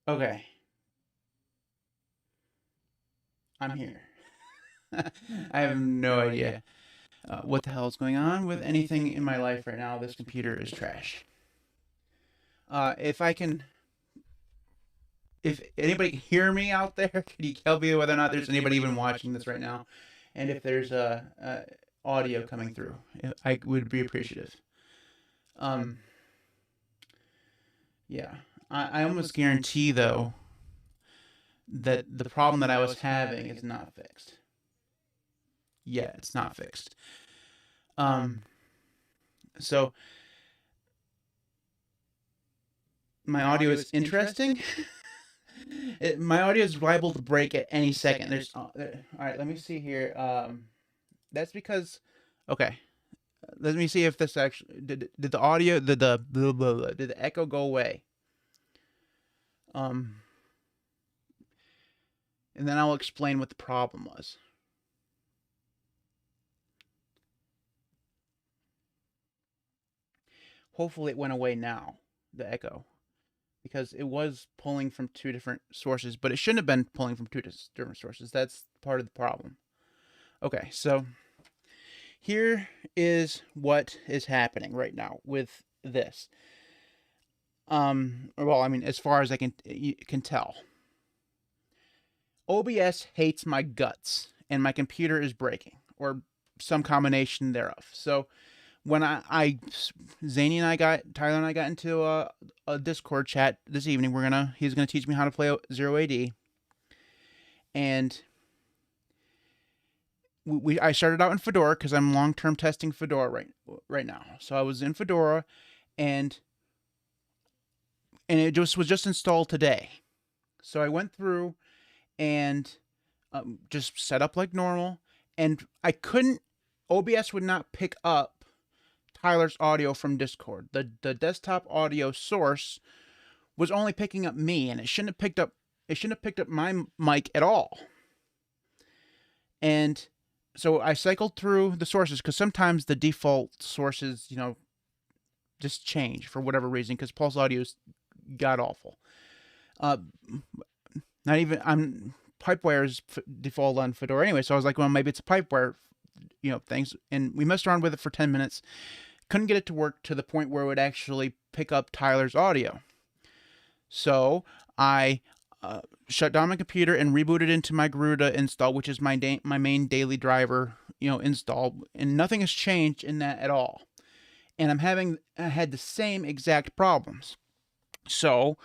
Okay, I'm here. I have no idea what the hell is going on with anything in my life right now. This computer is trash. If I can, if anybody can hear me out there, can you tell me whether or not there's anybody even watching this right now, and if there's audio coming through? I would be appreciative. Um, yeah, I almost guarantee though that the problem that I was having is not fixed. Yeah, it's not fixed. Um, so my audio is interesting. My audio is liable to break at any second. There's all right. Let me see here. That's because okay. Let me see if this actually did the audio the blah, blah, blah, did the echo go away? Um, and then I'll explain what the problem was. Hopefully, it went away now. The echo, because it was pulling from two different sources, but it shouldn't have been pulling from two different sources. That's part of the problem. Okay, so here is what is happening right now with this. Well, I mean, as far as I can tell, OBS hates my guts, and my computer is breaking, or some combination thereof. So when Zaney and Tyler and I got into a Discord chat this evening. He's gonna teach me how to play Zero AD, and I started out in Fedora because I'm long term testing Fedora right now. So I was in Fedora, and it was just installed today. So I went through and just set up like normal, and I couldn't. OBS would not pick up Tyler's audio from Discord. The desktop audio source was only picking up me, and it shouldn't have picked up my mic at all. And so I cycled through the sources because sometimes the default sources, just change for whatever reason because Pulse Audio is god awful. Not even I'm Pipewire's default on Fedora anyway, so I was like, well, maybe it's a Pipewire, things. And we messed around with it for 10 minutes. Couldn't get it to work to the point where it would actually pick up Tyler's audio. So I shut down my computer and rebooted into my Garuda install, which is my main daily driver, install, and nothing has changed in that at all. And I had the same exact problems. So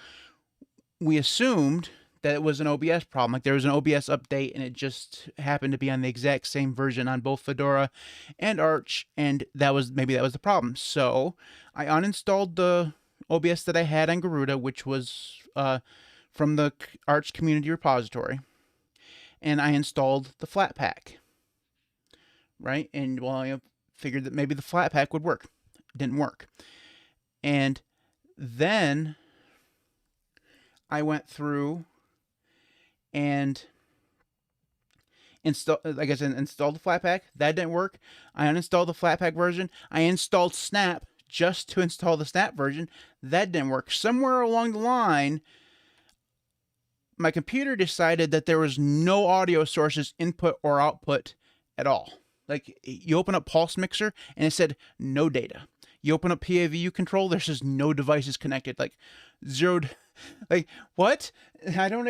we assumed that it was an OBS problem. Like there was an OBS update and it just happened to be on the exact same version on both Fedora and Arch, and maybe that was the problem. So I uninstalled the OBS that I had on Garuda, which was from the Arch community repository, and I installed the Flatpak. Right? And well, I figured that maybe the Flatpak would work. It didn't work. And then I went through and installed the Flatpak. That didn't work. I uninstalled the Flatpak version. I installed Snap just to install the Snap version. That didn't work. Somewhere along the line, my computer decided that there was no audio sources input or output at all. Like you open up Pulse Mixer and it said no data. You open up PAVU control, there's just no devices connected. Like zeroed. Like what? I don't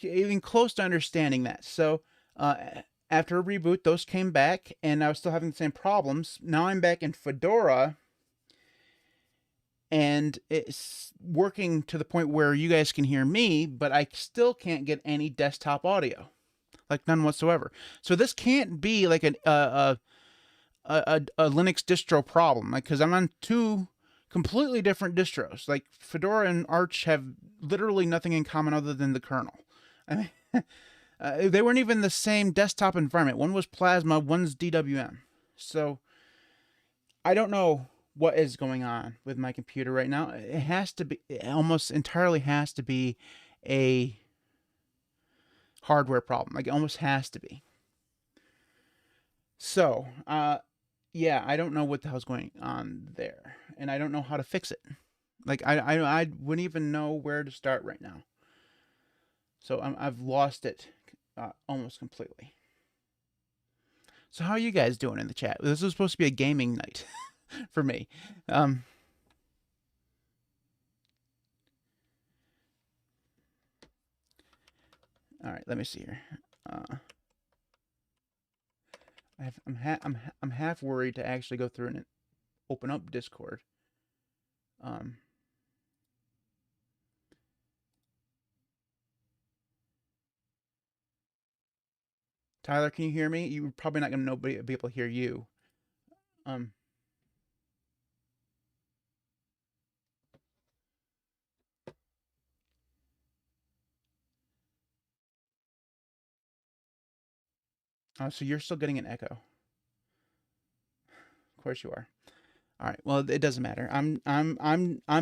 even close to understanding that. So after a reboot, those came back, and I was still having the same problems. Now I'm back in Fedora, and it's working to the point where you guys can hear me, but I still can't get any desktop audio, like none whatsoever. So this can't be like a Linux distro problem, like because I'm on two completely different distros. Like Fedora and Arch have literally nothing in common other than the kernel. I mean, they weren't even the same desktop environment. One was Plasma, one's DWM. So I don't know what is going on with my computer right now. It almost entirely has to be a hardware problem. Like it almost has to be. So, yeah, I don't know what the hell's going on there, and I don't know how to fix it. Like I wouldn't even know where to start right now. So I've lost it almost completely. So how are you guys doing in the chat? This was supposed to be a gaming night for me. All right, let me see here. I'm half worried to actually go through and open up Discord. Tyler, can you hear me? You're probably not gonna be able to hear you. Oh, so you're still getting an echo. Of course you are. All right. Well, it doesn't matter. I'm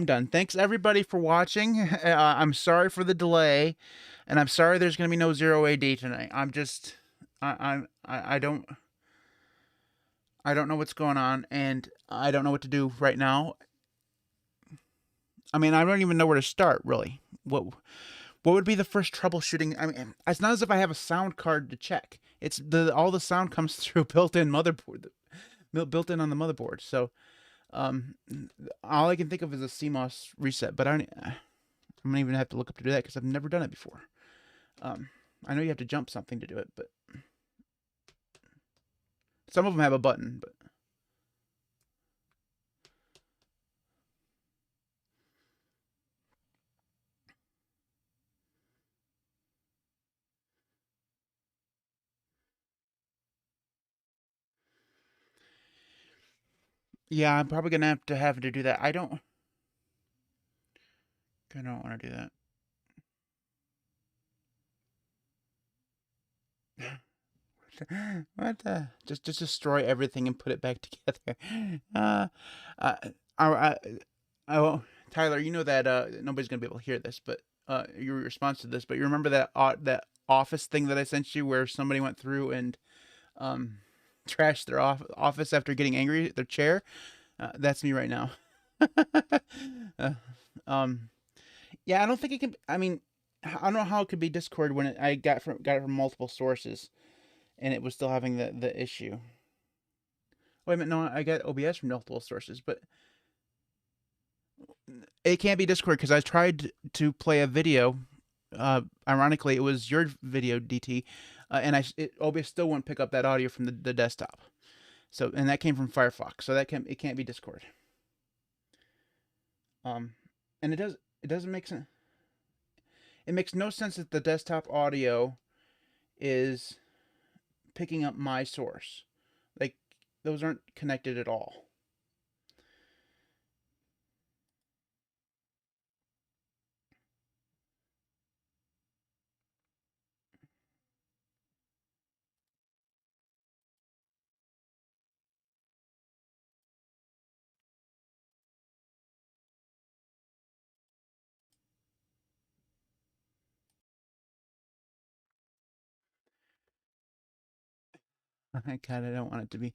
done. Thanks everybody for watching. I'm sorry for the delay, and I'm sorry there's gonna be no Zero AD tonight. I'm just, I don't know what's going on, and I don't know what to do right now. I mean, I don't even know where to start, really. What would be the first troubleshooting? I mean, it's not as if I have a sound card to check. It's all the sound comes through built-in motherboard, built-in on the motherboard. So, all I can think of is a CMOS reset, but I'm gonna even have to look up to do that because I've never done it before. I know you have to jump something to do it, but some of them have a button, but. Yeah, I'm probably gonna have to do that. I don't want to do that. What the? Just destroy everything and put it back together. I Tyler, you know that nobody's gonna be able to hear this, but your response to this. But you remember that office thing that I sent you, where somebody went through and trashed their office after getting angry at their chair? That's me right now. Yeah, I don't think it can. I mean, I don't know how it could be Discord when I got it from multiple sources, and it was still having the issue. Wait a minute, no, I got OBS from multiple sources, but it can't be Discord because I tried to play a video. Ironically, it was your video, DT, and OBS still wouldn't pick up that audio from the desktop. So, and that came from Firefox, so it can't be Discord. And it doesn't make sense. It makes no sense that the desktop audio is picking up my source. Like, those aren't connected at all. God, I don't want it to be.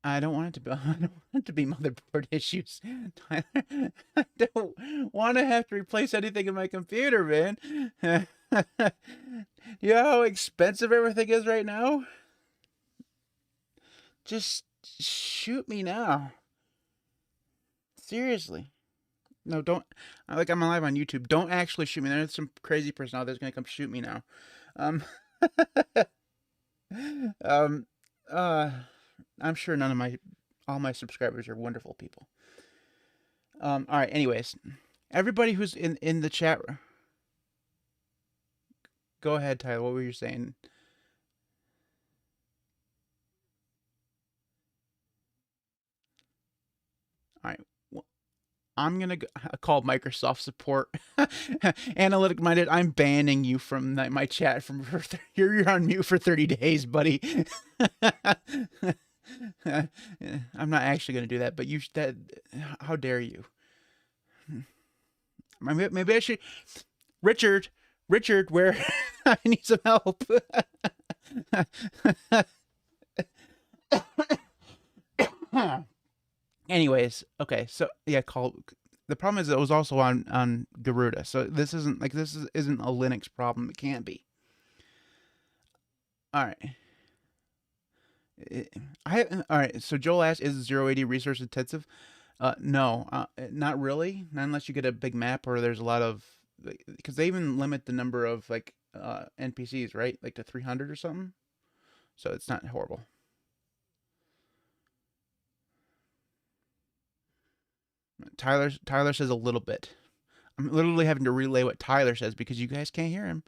I don't want it to be. I don't want it to be motherboard issues. Tyler, I don't want to have to replace anything in my computer, man. You know how expensive everything is right now? Just shoot me now. Seriously. No, don't. Like, I'm live on YouTube. Don't actually shoot me. There's some crazy person out there's gonna come shoot me now. I'm sure all my subscribers are wonderful people. All right. Anyways, everybody who's in the chat, go ahead, Tyler. What were you saying? All right. Well, I'm gonna call Microsoft support. Analytic minded. I'm banning you from my chat. You're on mute for 30 days, buddy. I'm not actually gonna do that, but how dare you? Maybe I should. Richard, where I need some help. Anyways, okay, so yeah, the problem is it was also on Garuda. So this isn't isn't a Linux problem. It can't be. All right. All right. So Joel asked, "Is 080 resource intensive?" No, not really. Not unless you get a big map or there's a lot of, because they even limit the number of like NPCs, right? Like to 300 or something. So it's not horrible. Tyler says a little bit. I'm literally having to relay what Tyler says because you guys can't hear him.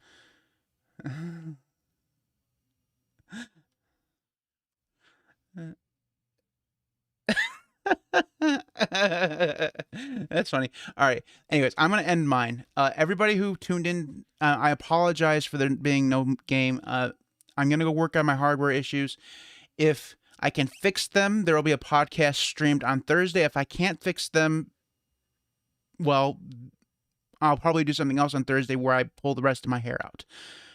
That's funny. All right. Anyways, I'm gonna end mine. Everybody who tuned in, I apologize for there being no game. I'm gonna go work on my hardware issues. If I can fix them, there will be a podcast streamed on Thursday. If I can't fix them, well, I'll probably do something else on Thursday where I pull the rest of my hair out.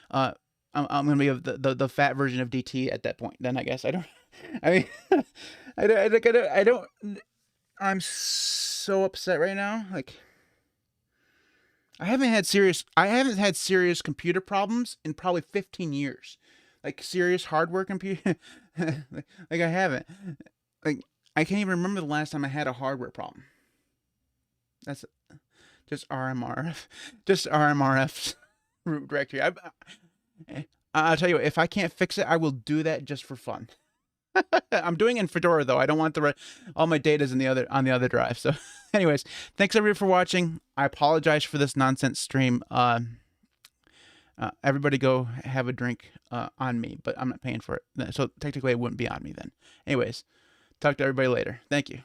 I'm gonna be the fat version of DT at that point. Then I guess I don't. I mean, I don't. I'm so upset right now. Like, I haven't had serious computer problems in probably 15 years. Like serious hardware computer. like I haven't. Like I can't even remember the last time I had a hardware problem. That's just RMRF. Just RMRF root directory. I'll tell you what, if I can't fix it, I will do that just for fun. I'm doing it in Fedora though. I don't want all my data's on the other drive. So, anyways, thanks everybody for watching. I apologize for this nonsense stream. Everybody go have a drink on me, but I'm not paying for it. So technically, it wouldn't be on me then. Anyways, talk to everybody later. Thank you.